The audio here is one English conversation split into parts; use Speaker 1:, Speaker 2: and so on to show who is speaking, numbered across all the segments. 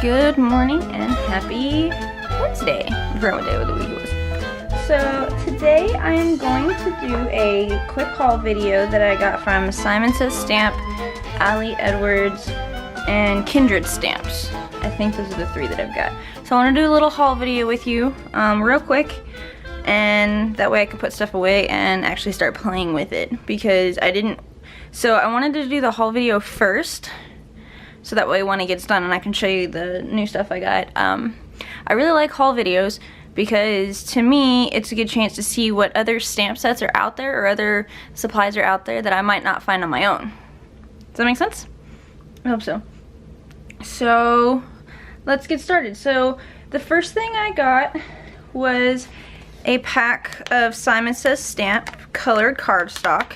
Speaker 1: Good morning and happy Wednesday. I forgot what day of the week it was. So today I am going to do a quick haul video that I got from Simon Says Stamp, Ali Edwards, and Kindred stamps. I think those are the three that I've got. So I want to do a little haul video with you real quick, and that way I can put stuff away and actually start playing with it, because I didn't. So I wanted to do the haul video first, so that way when it gets done and I can show you the new stuff I got. I really like haul videos because to me it's a good chance to see what other stamp sets are out there or other supplies are out there that I might not find on my own. Does that make sense? I hope so. So let's get started. So the first thing I got was a pack of Simon Says Stamp colored cardstock.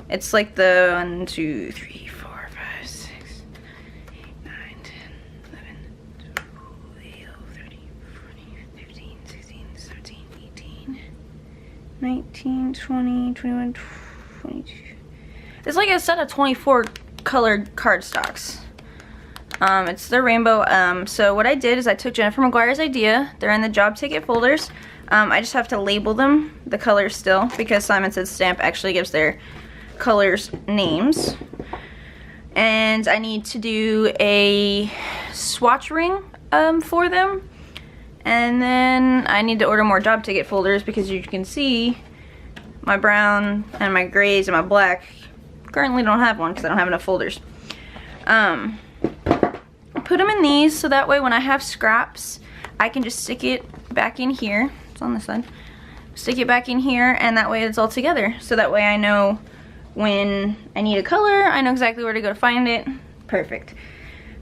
Speaker 1: It's like the 1, 2, 3, 4, 5, 6, 8, 9, 10, 11, 12, 13, 14, 15, 16, 17, 18, 19, 20, 21, 22. It's like a set of 24 colored cardstocks. It's the rainbow. So what I did is I took Jennifer McGuire's idea. They're in the job ticket folders. I just have to label them, the colors still, because Simon Says Stamp actually gives their colors names. And I need to do a swatch ring for them. And then I need to order more job ticket folders because you can see my brown and my grays and my black currently don't have one because I don't have enough folders. Put them in these so that way when I have scraps I can just stick it back in here. It's on this side. Stick it back in here, and that way it's all together. So that way I know when I need a color, I know exactly where to go to find it. Perfect.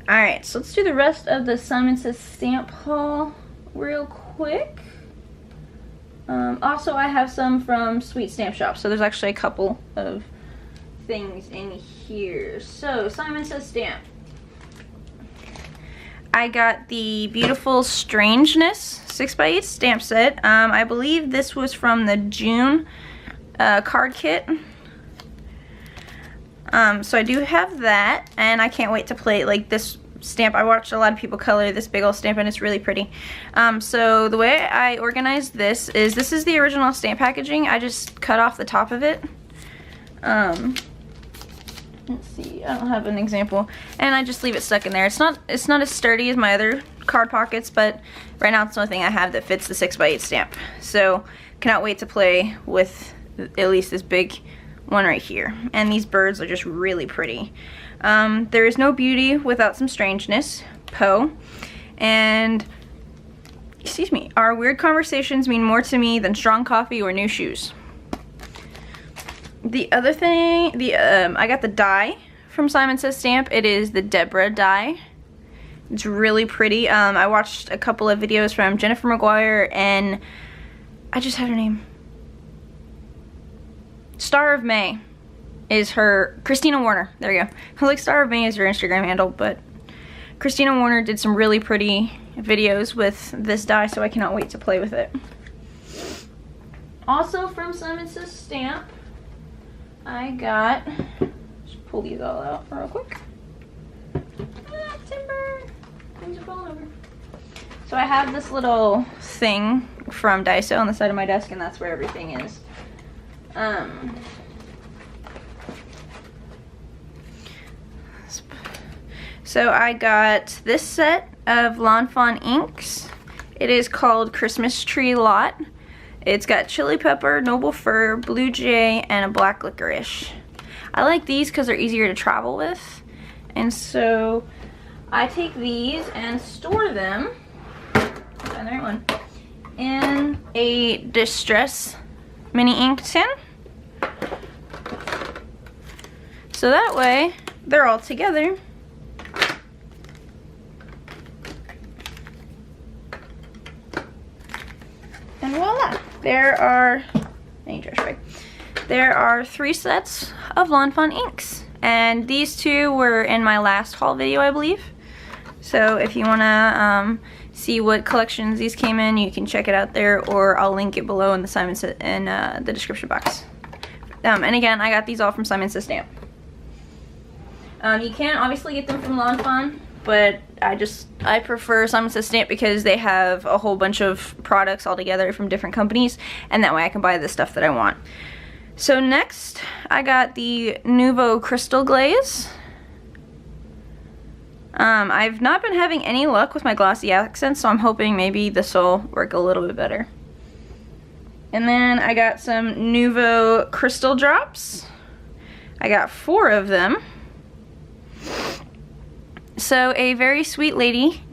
Speaker 1: Alright, so let's do the rest of the Simon Says Stamp haul real quick. Also, I have some from Sweet Stamp Shop, so there's actually a couple of things in here. So, Simon Says Stamp. I got the beautiful Strangeness 6x8 stamp set. I believe this was from the June card kit. So I do have that, and I can't wait to play like this stamp. I watched a lot of people color this big old stamp and it's really pretty. So the way I organized this is the original stamp packaging. I just cut off the top of it. Let's see, I don't have an example, and I just leave it stuck in there. It's not as sturdy as my other card pockets, but right now it's the only thing I have that fits the 6x8 stamp. So cannot wait to play with at least this big one right here. And these birds are just really pretty. There is no beauty without some strangeness, Poe. And excuse me, our weird conversations mean more to me than strong coffee or new shoes. The other thing, I got the die from Simon Says Stamp. It is the Deborah die. It's really pretty. I watched a couple of videos from Jennifer McGuire, and I just had her name. Star of May is her, Christina Warner, there we go. I was like, Star of May is her Instagram handle, but Christina Warner did some really pretty videos with this die, so I cannot wait to play with it. Also from Simon Says Stamp, I got, just pull these all out real quick. Ah, timber, things are falling over. So I have this little thing from Daiso on the side of my desk, and that's where everything is. So I got this set of Lawn Fawn inks. It is called Christmas Tree Lot. It's got chili pepper, noble fir, blue jay, and a black licorice. I like these because they're easier to travel with. And so I take these and store them, find the right one, in a Distress mini ink tin. So that way they're all together. And voila! There are 3 sets of Lawn Fawn inks, and these 2 were in my last haul video, I believe. So if you wanna see what collections these came in, you can check it out there, or I'll link it below in the in the description box. And again, I got these all from Simon Says Stamp. You can obviously get them from Lawn Fawn. but I prefer Simon Says Stamp because they have a whole bunch of products all together from different companies, and that way I can buy the stuff that I want. So next, I got the NUVO Crystal Glaze. I've not been having any luck with my glossy accents, so I'm hoping maybe this will work a little bit better. And then I got some NUVO Crystal Drops. I got 4 of them. So a very sweet lady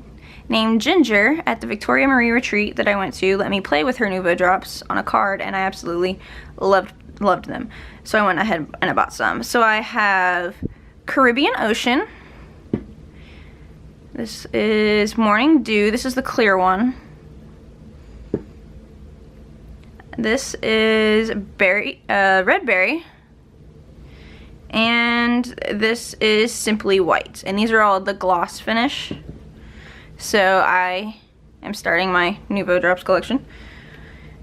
Speaker 1: named Ginger at the Victoria Marie retreat that I went to let me play with her NUVO Drops on a card, and I absolutely loved them. So I went ahead and I bought some. So I have Caribbean Ocean. This is Morning Dew. This is the clear one. This is Red Berry. And this is Simply White. And these are all the gloss finish. So I am starting my NUVO Drops collection.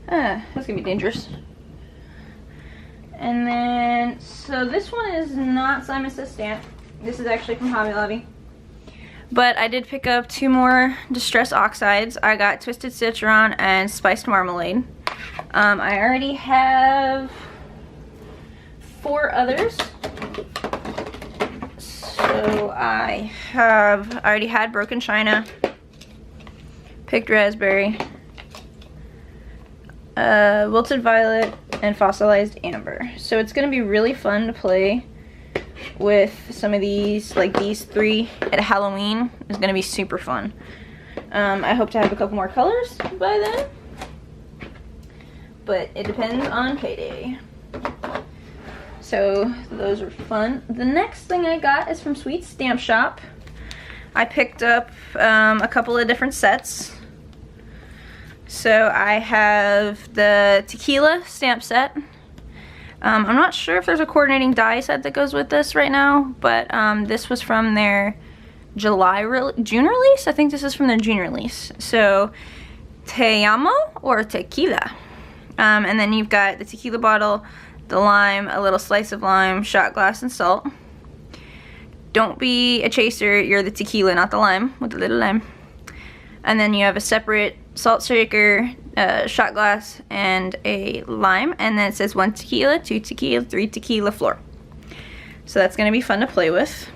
Speaker 1: That's gonna be dangerous. And then, so this one is not Simon Says Stamp. This is actually from Hobby Lobby. But I did pick up 2 more Distress Oxides. I got Twisted Citron and Spiced Marmalade. I already have 4 others. So I already had Broken China, Picked Raspberry, Wilted Violet, and Fossilized Amber. So it's going to be really fun to play with some of these, like these 3 at Halloween. It's going to be super fun. I hope to have a couple more colors by then, but it depends on payday. So those are fun. The next thing I got is from Sweet Stamp Shop. I picked up a couple of different sets. So I have the tequila stamp set. I'm not sure if there's a coordinating die set that goes with this right now, but this was from their June release? I think this is from their June release. So Te Amo or Tequila. And then you've got the tequila bottle, the lime, a little slice of lime, shot glass, and salt. Don't be a chaser, you're the tequila, not the lime, with the little lime. And then you have a separate salt shaker, shot glass, and a lime. And then it says 1 tequila, 2 tequila, 3 tequila floor. So that's going to be fun to play with.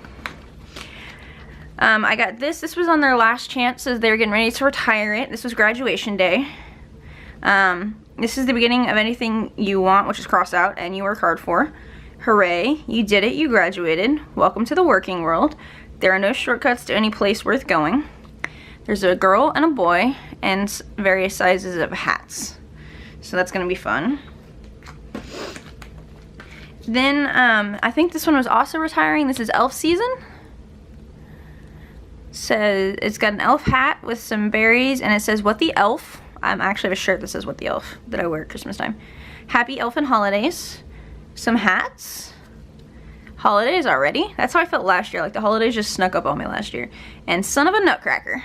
Speaker 1: I got this. This was on their last chance as they were getting ready to retire it. This was graduation day. This is the beginning of anything you want, which is cross out and you work hard for. Hooray, you did it, you graduated. Welcome to the working world. There are no shortcuts to any place worth going. There's a girl and a boy and various sizes of hats. So that's going to be fun. Then I think this one was also retiring. This is elf season. Says it's got an elf hat with some berries, and it says "What the Elf." I actually have a shirt that says "What the Elf" that I wear at Christmas time. Happy Elfin Holidays. Some hats. Holidays already? That's how I felt last year. Like the holidays just snuck up on me last year. And son of a nutcracker.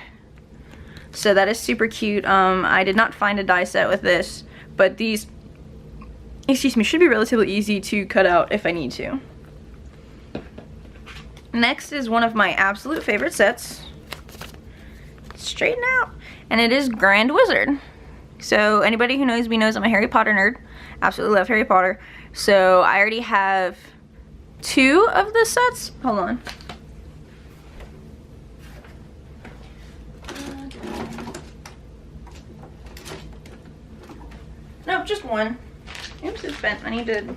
Speaker 1: So that is super cute. I did not find a die set with this, but these, excuse me, should be relatively easy to cut out if I need to. Next is one of my absolute favorite sets. Straighten out. And it is Grand Wizard. So anybody who knows me knows I'm a Harry Potter nerd. Absolutely love Harry Potter. So I already have 2 of the sets. Hold on. Nope, just 1. Oops, it's bent. I need to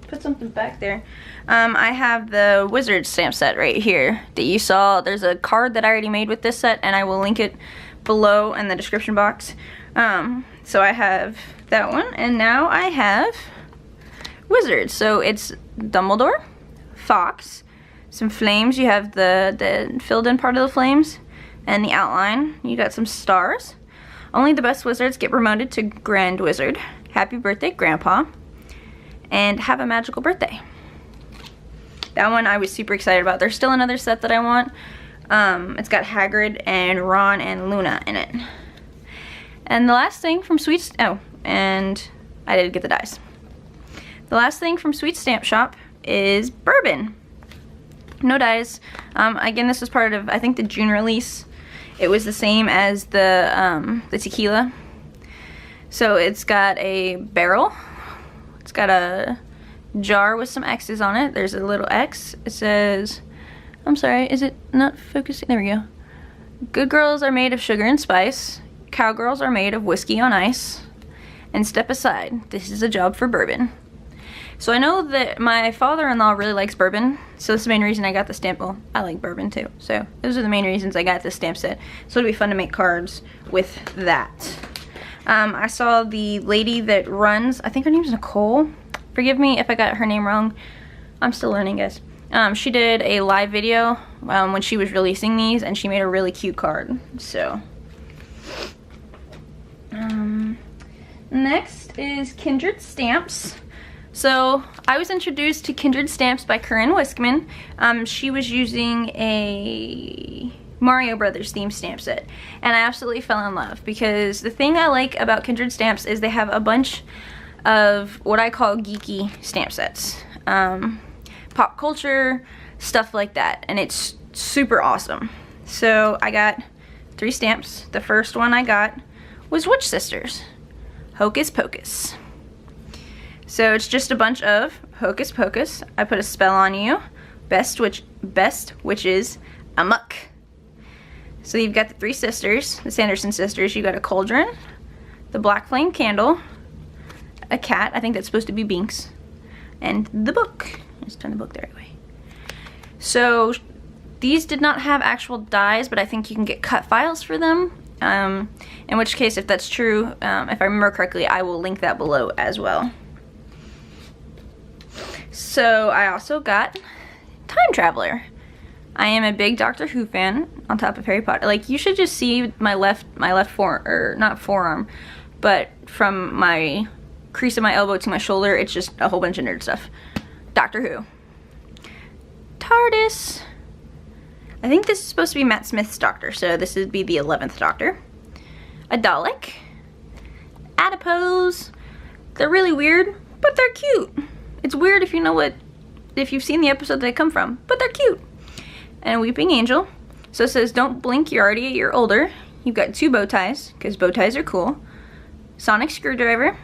Speaker 1: put something back there. I have the Wizard stamp set right here that you saw. There's a card that I already made with this set, and I will link it below in the description box. So I have that one, and now I have Wizard. So it's Dumbledore, Fox, some flames. You have the filled in part of the flames, and the outline. You got some stars. Only the best wizards get promoted to Grand Wizard. Happy birthday, Grandpa. And have a magical birthday. That one I was super excited about. There's still another set that I want. It's got Hagrid and Ron and Luna in it. And the last thing from and I did get the dies. The last thing from Sweet Stamp Shop is bourbon. No dyes. Again, this was part of, I think, the June release. It was the same as the tequila. So it's got a barrel. It's got a jar with some X's on it. There's a little X. It says, I'm sorry, is it not focusing? There we go. Good girls are made of sugar and spice. Cowgirls are made of whiskey on ice. And step aside. This is a job for bourbon. So I know that my father-in-law really likes bourbon, so that's the main reason I got the stamp. Well, I like bourbon too, so those are the main reasons I got this stamp set. So it'll be fun to make cards with that. I saw the lady that runs, I think her name's Nicole. Forgive me if I got her name wrong. I'm still learning, guys. She did a live video when she was releasing these, and she made a really cute card. So, next is Kindred stamps. So I was introduced to Kindred stamps by Corinne Wiskman. She was using a Mario Brothers themed stamp set, and I absolutely fell in love because the thing I like about Kindred stamps is they have a bunch of what I call geeky stamp sets, pop culture, stuff like that, and it's super awesome. So I got 3 stamps. The first one I got was Witch Sisters, Hocus Pocus. So it's just a bunch of Hocus Pocus. I put a spell on you. Best witches amok. So you've got the 3 sisters, the Sanderson sisters. You got a cauldron, the black flame candle, a cat. I think that's supposed to be Binks, and the book. Let's turn the book the right way. So these did not have actual dies, but I think you can get cut files for them. In which case, if that's true, if I remember correctly, I will link that below as well. So I also got Time Traveler. I am a big Doctor Who fan on top of Harry Potter. Like, you should just see my left forearm, or not forearm, but from my crease of my elbow to my shoulder, it's just a whole bunch of nerd stuff. Doctor Who. TARDIS. I think this is supposed to be Matt Smith's Doctor, so this would be the 11th Doctor. A Dalek. Adipose. They're really weird, but they're cute. It's weird if you've seen the episode they come from, but they're cute. And a Weeping Angel. So it says, don't blink, you're already a year older. You've got 2 bow ties, because bow ties are cool. Sonic Screwdriver.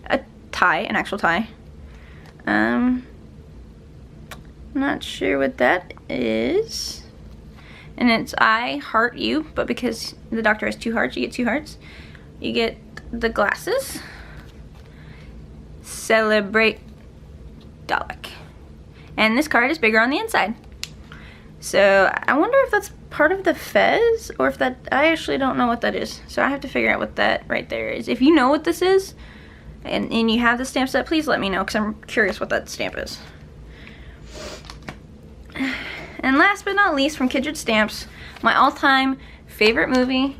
Speaker 1: A tie, an actual tie. Not sure what that is. And it's I heart you, but because the Doctor has 2 hearts, you get 2 hearts. You get the glasses. Celebrate Dalek. And this card is bigger on the inside. So I wonder if that's part of the fez, or if that, I actually don't know what that is. So I have to figure out what that right there is. If you know what this is, and you have the stamp set, please let me know, because I'm curious what that stamp is. And last but not least, from Kindred Stamps, my all-time favorite movie.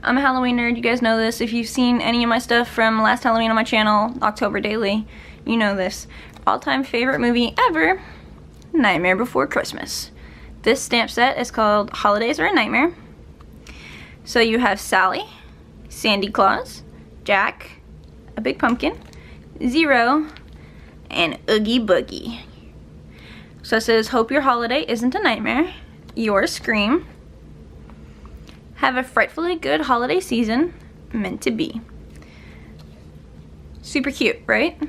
Speaker 1: I'm a Halloween nerd, you guys know this. If you've seen any of my stuff from last Halloween on my channel, October Daily, you know this. All-time favorite movie ever, Nightmare Before Christmas. This stamp set is called Holidays Are a Nightmare. So you have Sally, Sandy Claus, Jack, a big pumpkin, Zero, and Oogie Boogie. So it says, hope your holiday isn't a nightmare. Your Scream. Have a frightfully good holiday season. Meant to be. Super cute, right?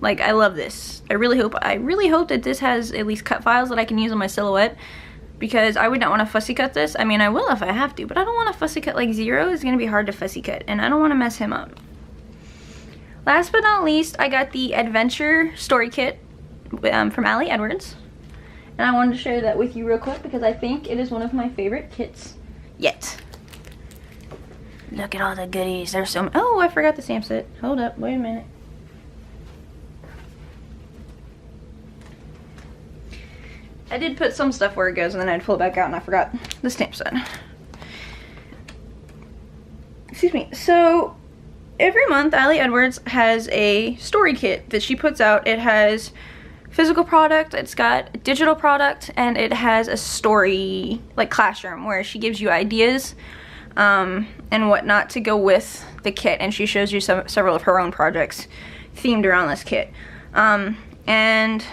Speaker 1: Like, I love this. I really hope that this has at least cut files that I can use on my silhouette, because I would not want to fussy cut this. I mean, I will if I have to, but I don't want to fussy cut like Zero. It's going to be hard to fussy cut, and I don't want to mess him up. Last but not least, I got the Adventure Story Kit from Ali Edwards. And I wanted to share that with you real quick because I think it is one of my favorite kits yet. Look at all the goodies. There's so many. Oh, I forgot the stamp set. Hold up. Wait a minute. I did put some stuff where it goes, and then I'd pull it back out, and I forgot the stamp set. Excuse me. So, every month, Ali Edwards has a story kit that she puts out. It has physical product, it's got digital product, and it has a story, like classroom, where she gives you ideas and whatnot to go with the kit, and she shows you several of her own projects themed around this kit. And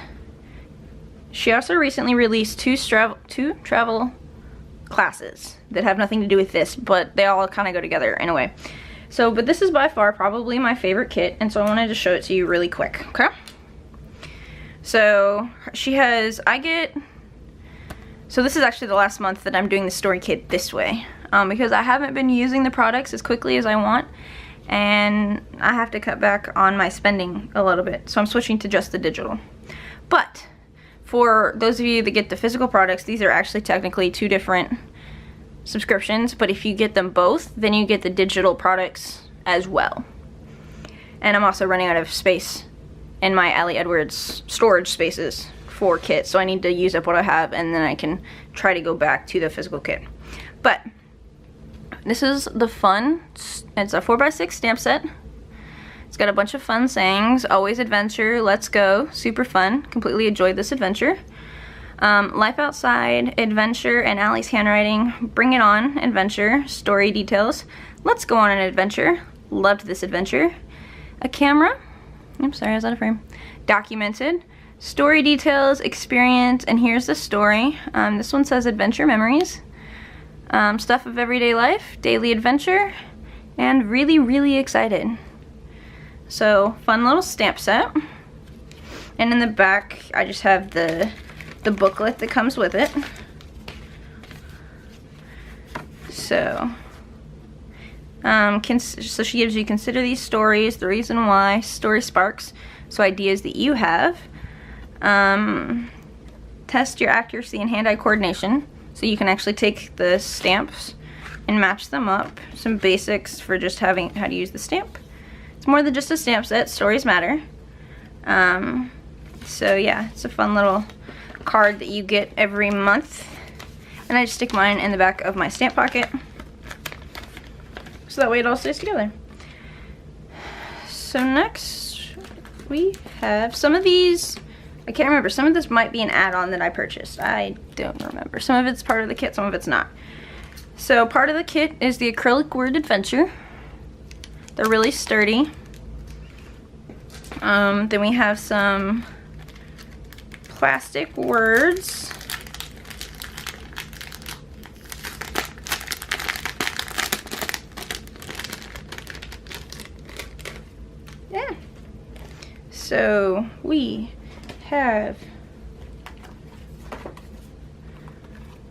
Speaker 1: She also recently released two travel classes that have nothing to do with this, but they all kind of go together in a way. So, but this is by far probably my favorite kit, and so I wanted to show it to you really quick, okay? So, she has, so this is actually the last month that I'm doing the story kit this way, because I haven't been using the products as quickly as I want, and I have to cut back on my spending a little bit, so I'm switching to just the digital. But for those of you that get the physical products, these are actually technically two different subscriptions, but if you get them both, then you get the digital products as well. And I'm also running out of space in my Allie Edwards storage spaces for kits, so I need to use up what I have, and then I can try to go back to the physical kit. But this is the fun, it's a 4x6 stamp set. It's got a bunch of fun sayings, always adventure, let's go, super fun, completely enjoyed this adventure. Life outside, adventure, and Allie's handwriting, bring it on, adventure, story details, let's go on an adventure, loved this adventure. A camera, oops, sorry, I was out of frame. Documented, story details, experience, and here's the story. This one says adventure memories. Stuff of everyday life, daily adventure, and really, really excited. So, fun little stamp set. And in the back, I just have the booklet that comes with it. So, so she gives you consider these stories, the reason why, story sparks, so ideas that you have. Test your accuracy and hand-eye coordination, so you can actually take the stamps and match them up. Some basics for just having how to use the stamp. It's more than just a stamp set, stories matter. So yeah, it's a fun little card that you get every month. And I just stick mine in the back of my stamp pocket, so that way it all stays together. So next we have some of these, I can't remember, some of this might be an add-on that I purchased. I don't remember. Some of it's part of the kit, some of it's not. So part of the kit is the acrylic word adventure. They're really sturdy. Then we have some plastic words. Yeah. So we have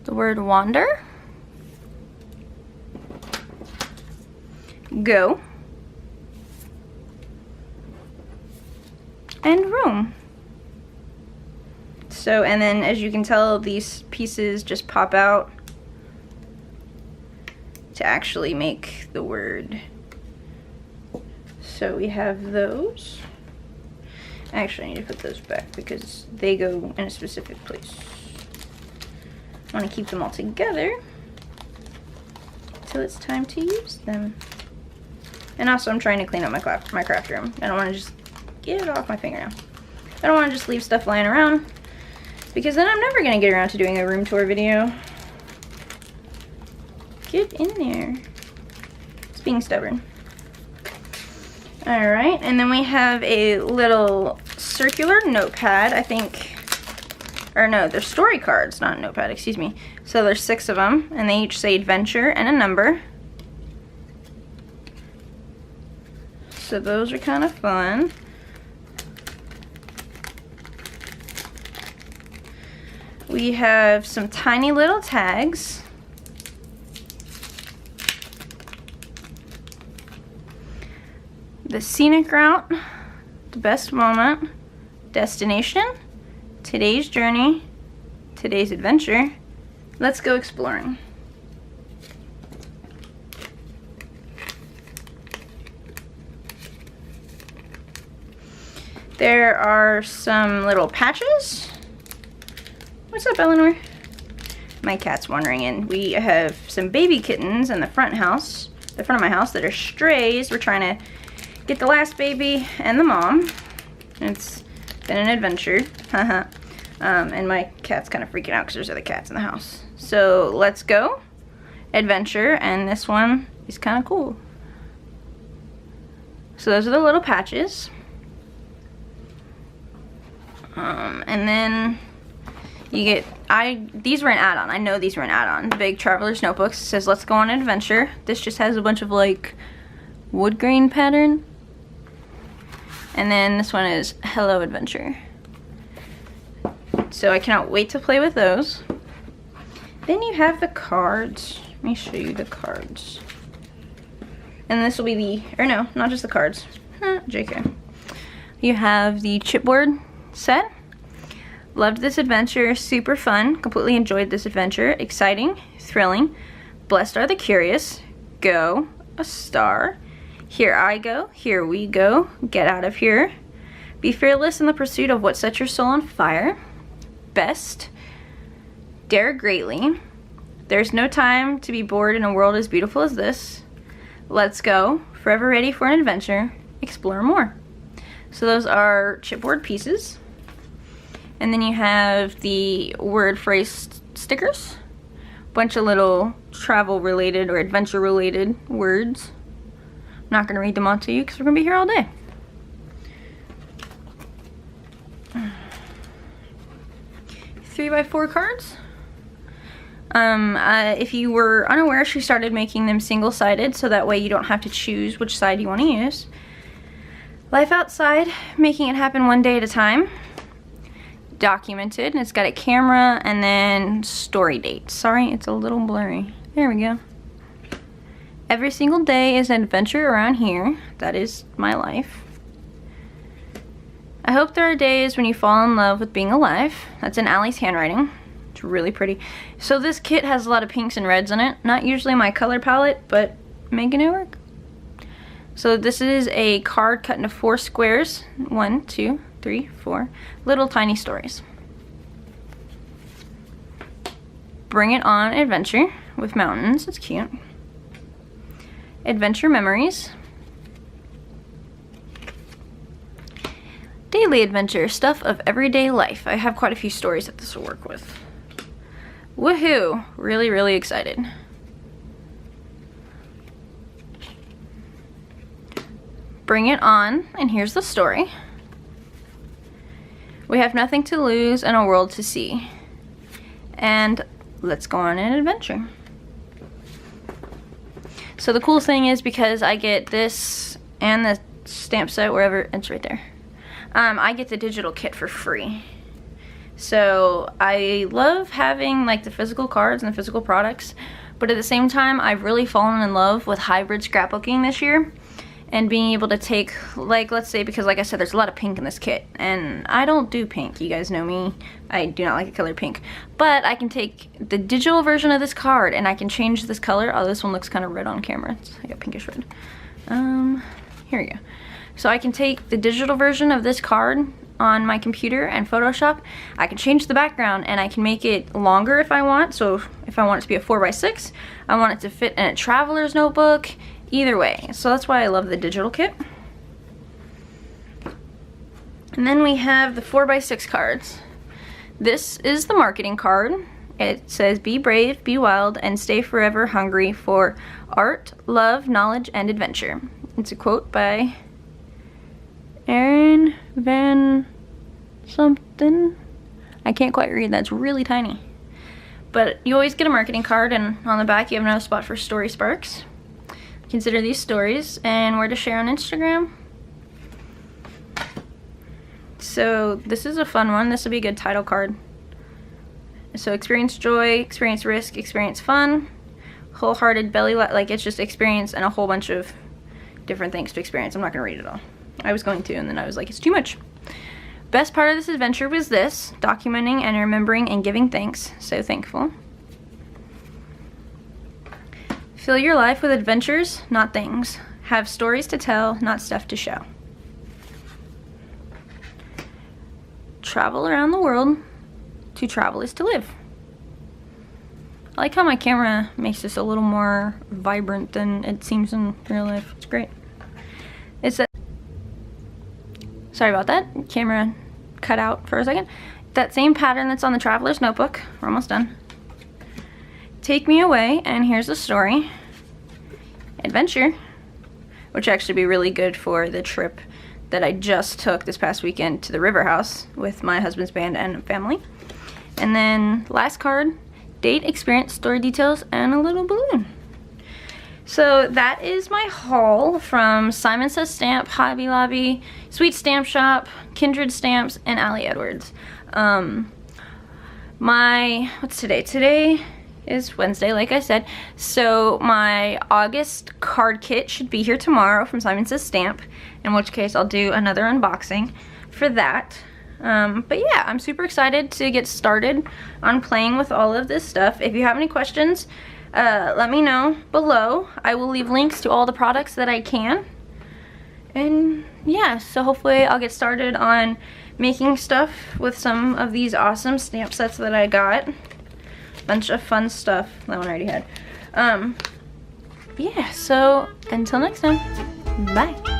Speaker 1: the word wander, go, and room. So, and then as you can tell, these pieces just pop out to actually make the word. So we have those. Actually, I need to put those back because they go in a specific place. I want to keep them all together until it's time to use them. And also, I'm trying to clean up my craft room. I don't want to just get it off my fingernail. I don't want to just leave stuff lying around, because then I'm never going to get around to doing a room tour video. Get in there. It's being stubborn. Alright, and then we have a little circular notepad, I think. Or no, they're story cards, not notepad, excuse me. So there's 6 of them, and they each say adventure and a number. So those are kind of fun. We have some tiny little tags. The scenic route, the best moment, destination, today's journey, today's adventure, let's go exploring. There are some little patches. What's up, Eleanor? My cat's wandering in. We have some baby kittens in the front of my house that are strays. We're trying to get the last baby and the mom. It's been an adventure. And my cat's kind of freaking out because there's other cats in the house. So let's go. Adventure, and this one is kind of cool. So those are the little patches. And then You get, these were an add-on. I know these were an add-on. The big Traveler's Notebooks. It says, let's go on an adventure. This just has a bunch of like wood grain pattern. And then this one is Hello Adventure. So I cannot wait to play with those. Then you have the cards. Let me show you the cards. And this will be the, or no, not just the cards. JK. You have the chipboard set. Loved this adventure, super fun, completely enjoyed this adventure, exciting, thrilling, blessed are the curious, go, a star, here I go, here we go, get out of here, be fearless in the pursuit of what sets your soul on fire, best, dare greatly, there's no time to be bored in a world as beautiful as this, let's go, forever ready for an adventure, explore more. So those are chipboard pieces. And then you have the word phrase stickers. Bunch of little travel related or adventure related words. I'm not going to read them all to you because we're going to be here all day. Three by 4 cards. If you were unaware, she started making them single-sided so that way you don't have to choose which side you want to use. Life outside, making it happen one day at a time. Documented, and it's got a camera and then story date. Sorry, it's a little blurry. There we go. Every single day is an adventure around here. That is my life. I hope there are days when you fall in love with being alive. That's in Allie's handwriting. It's really pretty. So this kit has a lot of pinks and reds in it. Not usually my color palette, but making it work. So this is a card cut into 4 squares. 1, 2, 3, 4 little tiny stories. Bring it on adventure with mountains. It's cute. Adventure memories. Daily adventure, stuff of everyday life. I have quite a few stories that this will work with. Woohoo! Really, really excited. Bring it on, and here's the story. We have nothing to lose and a world to see. And let's go on an adventure. So the cool thing is because I get this and the stamp set wherever, it's right there. I get the digital kit for free. So I love having like the physical cards and the physical products, but at the same time I've really fallen in love with hybrid scrapbooking this year. And being able to take, like, let's say, because like I said, there's a lot of pink in this kit. And I don't do pink. You guys know me. I do not like the color pink. But I can take the digital version of this card and I can change this color. Oh, this one looks kind of red on camera. It's like a pinkish red. Here we go. So I can take the digital version of this card on my computer and Photoshop. I can change the background and I can make it longer if I want. So if I want it to be a 4x6, I want it to fit in a traveler's notebook. Either way, so that's why I love the digital kit. And then we have the 4x6 cards. This is the marketing card. It says, be brave, be wild, and stay forever hungry for art, love, knowledge, and adventure. It's a quote by Aaron Van something. I can't quite read that, it's really tiny. But you always get a marketing card, and on the back you have another spot for story sparks. Consider these stories and where to share on Instagram. So this is a fun one. This will be a good title card. So experience joy, experience risk, experience fun, wholehearted belly laugh. Like it's just experience and a whole bunch of different things to experience. I'm not gonna read it all. I was going to, and then I was like, it's too much. Best part of this adventure was this: documenting and remembering and giving thanks. So thankful. Fill your life with adventures, not things. Have stories to tell, not stuff to show. Travel around the world. To travel is to live. I like how my camera makes this a little more vibrant than it seems in real life. It's great. It's a, sorry about that. Camera cut out for a second. That same pattern that's on the traveler's notebook. We're almost done. Take me away, and here's the story. Adventure, which actually be really good for the trip that I just took this past weekend to the river house with my husband's band and family. And then last card, date, experience, story details, and a little balloon. So that is my haul from Simon Says Stamp, Hobby Lobby, Sweet Stamp Shop, Kindred Stamps, and Ali Edwards. What's today? Today is Wednesday, like I said. So my August card kit should be here tomorrow from Simon Says Stamp, in which case I'll do another unboxing for that. But yeah, I'm super excited to get started on playing with all of this stuff. If you have any questions, let me know below. I will leave links to all the products that I can. And yeah, so hopefully I'll get started on making stuff with some of these awesome stamp sets that I got. Bunch of fun stuff. That one I already had. Yeah, so until next time, bye.